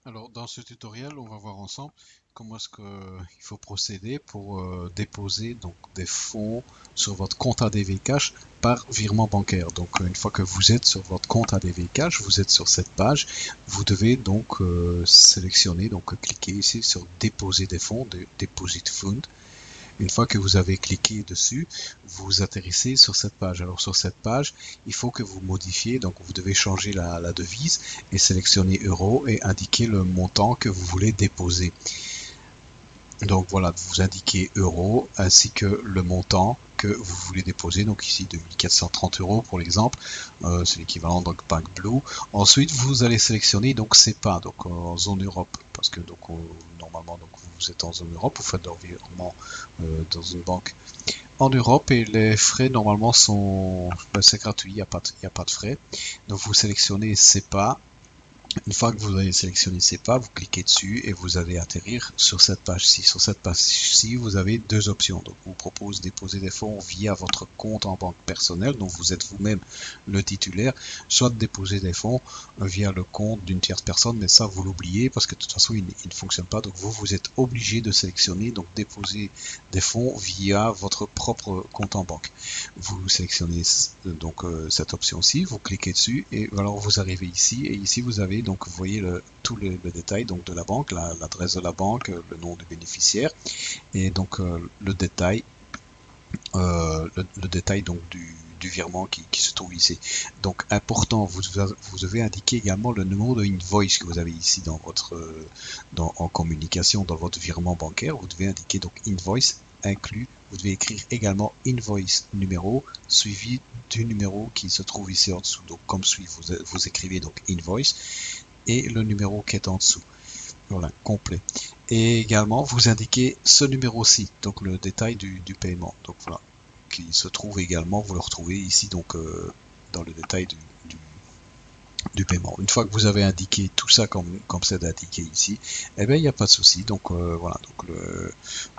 Alors, dans ce tutoriel, on va voir ensemble comment est-ce qu'il faut procéder pour déposer donc des fonds sur votre compte ADV Cash par virement bancaire. Donc, une fois que vous êtes sur votre compte ADV Cash, vous êtes sur cette page, vous devez donc sélectionner, donc cliquer ici sur déposer des fonds, Deposit Fund. Une fois que vous avez cliqué dessus, vous atterrissez sur cette page. Alors sur cette page, il faut que vous modifiez, donc vous devez changer la devise et sélectionner euro et indiquer le montant que vous voulez déposer. Donc voilà, vous indiquez euro ainsi que le montant que vous voulez déposer, donc ici 2430 euros pour l'exemple, c'est l'équivalent donc Bank Blue. Ensuite, vous allez sélectionner donc SEPA, donc en zone Europe, parce que donc normalement donc vous êtes en zone Europe, vous faites l'environnement dans une banque en Europe et les frais normalement sont, ben, c'est gratuit, il y a pas de frais. Donc vous sélectionnez SEPA. Une fois que vous avez sélectionné SEPA, vous cliquez dessus et vous allez atterrir sur cette page-ci. Sur cette page-ci, vous avez deux options. Donc, on vous propose de déposer des fonds via votre compte en banque personnelle, dont vous êtes vous-même le titulaire, soit de déposer des fonds via le compte d'une tierce personne, mais ça, vous l'oubliez parce que de toute façon, il ne fonctionne pas. Donc, vous êtes obligé de sélectionner, donc déposer des fonds via votre propre compte en banque. Vous sélectionnez donc cette option-ci, vous cliquez dessus et alors vous arrivez ici et ici vous avez donc vous voyez tout le détail donc de la banque, l'adresse de la banque, le nom du bénéficiaire et donc le détail donc du virement qui se trouve ici. Donc important, vous devez indiquer également le numéro de invoice que vous avez ici dans votre en communication dans votre virement bancaire. Vous devez indiquer donc invoice inclus. Vous devez écrire également invoice numéro suivi du numéro qui se trouve ici en dessous. Donc comme suit, vous écrivez donc invoice et le numéro qui est en dessous. Voilà, complet. Et également, vous indiquez ce numéro-ci, donc le détail du paiement. Donc voilà, qui se trouve également, vous le retrouvez ici donc dans le détail du paiement. Une fois que vous avez indiqué tout ça comme c'est indiqué ici, eh bien il n'y a pas de souci. Donc voilà, donc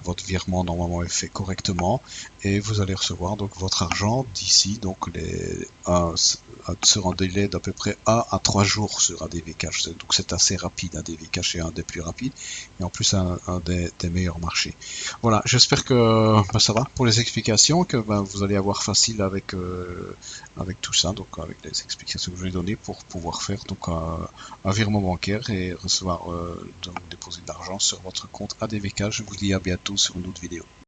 votre virement normalement est fait correctement et vous allez recevoir donc votre argent d'ici donc sur un délai d'à peu près 1 à 3 jours sur ADV Cash. Donc c'est assez rapide, ADV Cash est un des plus rapides et en plus un des meilleurs marchés. Voilà, j'espère que ben, ça va pour les explications, que ben, vous allez avoir facile avec tout ça, donc avec les explications que je vais donner pour pouvoir faire donc un virement bancaire et recevoir donc déposer de l'argent sur votre compte ADVK. Je vous dis à bientôt sur une autre vidéo.